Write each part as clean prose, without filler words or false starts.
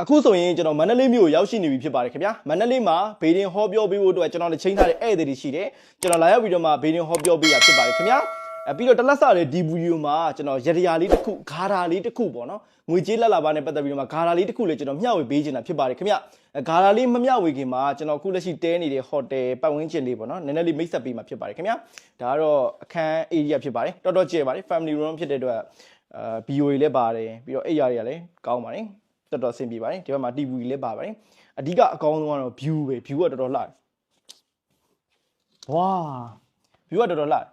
အခုဆိုရင်ကျွန်တော်မန္တလေးမြို့ရောက်ရှိနေပြီဖြစ်ပါတယ်ခင်ဗျာမန္တလေးမှာဘေးရင်ဟောပြောပေးဖို့အတွက်ကျွန်တော်လည်းချိန်ထားတဲ့ဧည့်သည်တွေရှိတယ်ကျွန်တော်လာရောက်ပြီးတော့မှဘေးရင်ဟောပြောပေးရဖြစ်ပါတယ်ခင်ဗျာပြီးတော့တလက်စတဲ့ဒီဗီဒီယိုမှာကျွန်တော်ရတရာလေးတစ်ခုဂါရာလေးတစ်ခုပေါ့နော်ငွေကြေးလက်လာပါနဲ့ပတ်သက်ပြီးတော့မှဂါရာလေးတစ်ခုလေးကျွန်တော်မျှဝေပေးချင်တာဖြစ်ပါတယ်ခင်ဗျာဂါရာလေးမမျှဝေခင်မှာကျွန်တော်အခုလက်ရှိတဲနေတဲ့ဟိုတယ်ပတ်ဝန်းကျင်လေးပေါ့နော်နည်းနည်းလေးမိတ်ဆက်ပေးမှာဖြစ်ပါတယ်ခင်ဗျာဒါကတော့အခန်း area ဖြစ်ပါတယ်တော်တော်ကျယ်ပါတယ် family room ဖြစ်တဲ့အတွက်BO တွေလည်းပါတယ်ပြီးတော့ area တွေကလည်းကောင်းပါတယ်တော်တော်အဆင်ပြေပါတယ်ဒီဘက်မှာ TV လည်းပါပါတယ်အဓိကအကောင်းဆုံးကတော့ view ပဲ view ကတော်တော်လှတယ်ဝါ view ကတော်တော်လှတယ်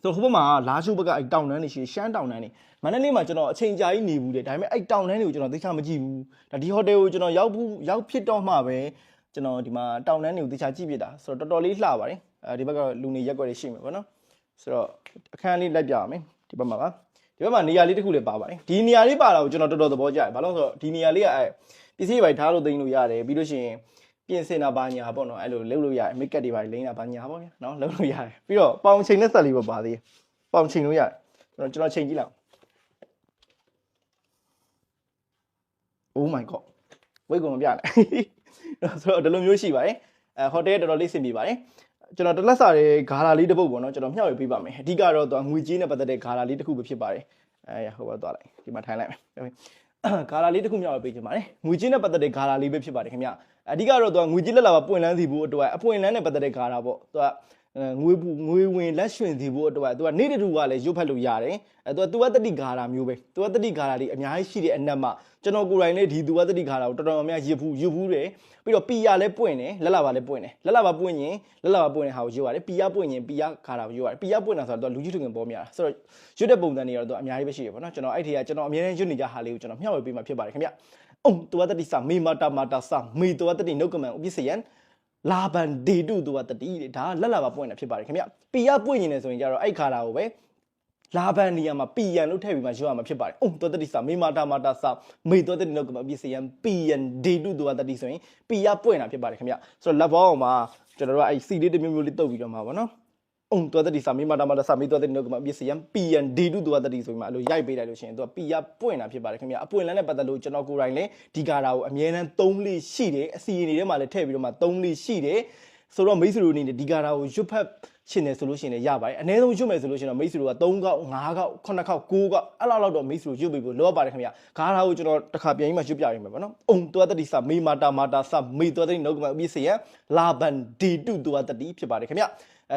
ဆိုတော့ဟိုဘက်မှာလာရှိုးဘက်ကအဲ့တောင်တန်းတွေရှိရှမ်းတောင်တန်းတွေမန္တလေးမှာကျွန်တော်အချိန်ကြာကြီးနေဘူးတဲ့ဒါပေမဲ့အဲ့တောင်တန်းတွေကိုကျွန်တော်သိချမကြည့်ဘူးဒါဒီဟိုတယ်ကိုကျွန်တော်ရောက်ဖြစ်တော့မှပဲကျွန်တော်ဒီမှာတောင်တန်းတွေကိုသိချကြည့်ပြတာဆိုတော့တော်တော်လေးလှပါတယ်ဒီဘက်ကလူနေရက်ွက်တွေရှိမှာပေါ့နော်ဆိုတော့အခန်းလေးလိုက်ပြရမယ်ဒီဘက်မှာပါဒီဘက်မှာနေရာလေးတစ်ခုလည်းပါပါတယ်ဒီနေရာလေးပါတာကိုကျွန်တော်တော်တော်သဘောကျတယ်ဘာလို့လဲဆိုတော့ဒီနေရာလေးကပစ္စည်းတွေထားလို့သိမ်းလို့ရတယ်ပြီးလို့ရှိရင်ပြင်ဆင်တာဘာညာပေါ့နော်အဲ့လိုလုပ်လို့ရတယ်မိတ်ကတ်တွေပါလိမ့်တာဘာညာပေါ့ဗျာနော်လုပ်လို့ရတယ်ပြီးတော့ပေါင်ချိန်နဲ့ဆက်လေးပါသေးပေါင်ချိန်လို့ရတယ်ကျွန်တော်ချိန်ကြည့်လိုက် Oh my god ဝိတ်ကုန်မပြနဲ့ဆိုတော့ဒီလိုမျိုးရှိပါတယ်ဟိုတယ်တော်တော်လေးဆင်ပြေပါတယ်ကျွန်တော်တလက်စာတဲ့ဂါရာလေးတစ်ပုတ်ပေါ့နော်ကျွန်တော်မျှဝေပေးပါမယ်အဓိကတော့သူငွေကြေးနဲ့ပတ်သက်တဲ့ဂါရာလေးတစ်ခုပဲဖြစ်ပါတယ်ဟိုဘက်သွားလိုက်ဒီမှာထိုင်လိုက်မယ်ဂါရာလေးတစ်ခုမျှဝေပေးချင်ပါတယ်ငွေကြေးနဲ့ပတ်သက်တဲ့ဂါရာလေးပဲဖြစ်ပါတယ်ခင်ဗျအဓိကတော့သူငွေကြေးလက်လာပါပွင့်လန်းစီဖို့အတွက်အပွင့်လန်းနဲ့ပတ်သက်တဲ့ဂါရာပေါ့သူကငွေဝင်လက်ရွှင်စီဖို့အတွက်သူကနေ့တူကလည်းရုပ်ဖက်လို့ရတယ်သူကတတိဂါရာမျိုးပဲသူကတတိဂါရာလေးအများကြီးရှိတဲ့အနက်မှာကျွန်တော်ကိုယ်တိုင်လည်းဒီသူကတတိဂါရာကိုတော်တော်များများရစ်ဖူးတယ်ပြီးတော့ပီယာလည်းပွင့်တယ်လက်လာပါလည်းပွင့်တယ်လက်လာပါပွင့်ရင်လက်လာပါပွင့်တဲ့ဟာကိုရွတ်ရတယ်ပီယာပွင့်ရင်ပီယာဂါရာကိုရွတ်ရတယ်ပီယာပွင့်တာဆိုတော့လူကြီးထုံငင်ပေါ်များတာဆိုတော့ရွတ်တဲ့ပုံစံတွေကတော့သူအများကြီးပဲရှိရပါတော့ကျွန်တော်အဲ့ဒီကကျွန်တော်အများကြီးရွတ်နေကြဟာလေးကိုကျွန်တော်မျှဝေပေးမှာဖြစ်ပါတယ်ခင်ဗျသူကတတိစာမေမာတာမာတာစာမေသူကတတိနှုတ်ကမန်ဥပ္ပစ္စယံလာဘန်ဒေတုသူကတတိတဲ့ဒါလက်လာပါပွင့်တာဖြစ်ပါတယ်ခင်ဗျပီယာပွင့်ရင်လည်းဆိုရင်ကြတော့အဲ့ခါတာကိုပဲလာဘန်နေရာမှာပီယန်လို့ထည့်ပြီးမှရွတ်ရမှာဖြစ်ပါတယ်သူကတတိစာမေမာတာမာတာစာမေသူကတတိနှုတ်ကမန်ဥပ္ပစ္စယံပီယန်ဒေတုသူကတတိဆိုရင်ပီယာပွင့်တာဖြစ်ပါတယ်ခင်ဗျဆိုတော့လက်ဘောင်းမှာကျွန်တော်တို့ကအဲ့စီလေးတစ်မျိုးမျိုးလေးတုပ်ပြီးတော့မှာပေါ့နော်သူကတတိစာမေမာတာမာတာစာမေသူကတတိနှုတ်ကမန်ဥပ္ပစ္စယံပီယန်ဒေတုသူကတတိဆိုပြီးမှအဲ့လိုရိုက်ပေးလိုက်လို့ရှိရင်သူကပီယာပွင့်တာဖြစ်ပါတယ်ခင်ဗျအပွင့်လန်းနဲ့ပတ်သက်လို့ကျွန်တော်ကိုယ်တိုင်လည်းဒီကာတာကိုအမြဲတမ်း3လေးရှိတယ်အစီအရင်တွေထဲမှာလည်းထည့်ပြီးတော့မှ3လေးရှိတယ်ဆိုတော့မိတ်ဆွေတို့အနေနဲ့ဒီကာတာကိုရွတ်ဖက်ရှင်တယ်ဆိုလို့ရှိရင်လည်းရပါတယ်အနည်းဆုံးရွတ်မယ်ဆိုလို့ရှိရင်တော့မိတ်ဆွေတို့က3ခေါက်5ခေါက်9ခေါက်9ခေါက်အဲ့လောက်တော့မိတ်ဆွေတို့ရွတ်ပြီးဖို့လိုအပ်ပါတယ်ခင်ဗျဂါတာကိုကျွန်တော်တစ်ခါပြန်ပြီးမှရွတ်ပြရမယ်ပေါ့နော်သူကတတိစာမေမာတာမာတာစာမေသူကတတိနှုတ်ကမအပြည့်စရလာဘန်ဒီတုသူကတတိဖြစ်ပါတယ်ခင်ဗျ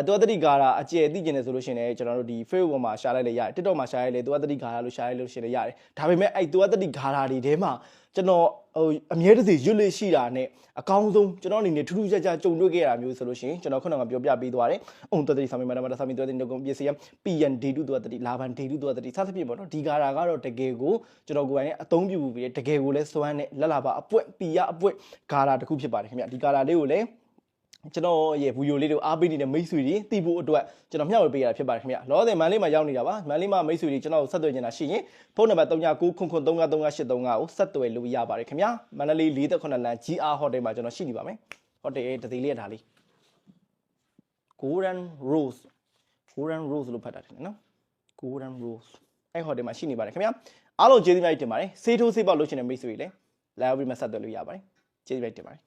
သူကတတိဂါရာအကျယ်သိကျင်တယ်ဆိုလို့ရှိရင်လည်းကျွန်တော်တို့ဒီ Facebook ပေါ်မှာရှာလိုက်လည်းရတယ် TikTok မှာရှာလိုက်လည်းသူကတတိဂါရာလို့ရှာလိုက်လို့ရှိရင်လည်းရတယ်ဒါပေမဲ့အဲ့သူကတတိဂါရာတွေထဲမှာကျွန်တော်အမြဲတစေရွတ်လေးရှိတာနဲ့အကောင်းဆုံးကျွန်တော်အနေနဲ့ထူးထူးခြားခြားကြုံတွေ့ခဲ့ရတာမျိုးဆိုလို့ရှိရင်ကျွန်တော်ခုနကပြောပြပေးသွားတယ်သူကတတိစာမေမာတာမာတာစာမေသူကတတိနှုတ်ကမအပြည့်စရPNဒေတုသူကတတိလာဘန်ဒေတုသူကတတိစသဖြင့်ပေါ့နော်ဒီဂါရာကတော့တကယ်ကိုကျွန်တော်ကိုယ်တိုင်နဲ့အသုံးပြုပြီးတကယ်ကိုလည်းစွမ်းနဲ့လက်လာပါအပွက်ပီယာအပွက်ဂါရာတစ်ခုဖြစ်ပါတယ်ခင်ဗျဒီဂါရာလေးကိုလည်းကျွန်တော်ရဲ့ဗီဒီယိုလေးတွေကိုအားပေးနေတဲ့မိတ်ဆွေတွေသိဖို့အတွက်ကျွန်တော်မျှဝေပေးရတာဖြစ်ပါတယ်ခင်ဗျလောဆယ်မန်လေးမှာရောက်နေတာပါမန်လေးမှာမိတ်ဆွေတွေကျွန်တော်ကိုဆက်သွယ်နေတာရှိရင်ဖုန်းနံပါတ်3993533835ကိုဆက်သွယ်လို့ရပါတယ်ခင်ဗျမန္တလေး48လမ်း GR Hotel မှာကျွန်တော်ရှိနေပါမယ်ဟိုတယ်တသေးလေးရထားလေး Golden Rose လို့ဖတ်တာတယ်နော် Golden Rose အဲ့ဟိုတယ်မှာရှိနေပါတယ်ခင်ဗျအားလုံးကျေးဇူးများတင်ပါတယ်ဆေးထိုးဆေးပေါက်လို့ရှိတဲ့မိတ်ဆွေတွေလည်းလာရောက်ပြီးမှဆက်သွယ်လို့ရပါတယ်ကျေးဇူးများတင်ပါတယ်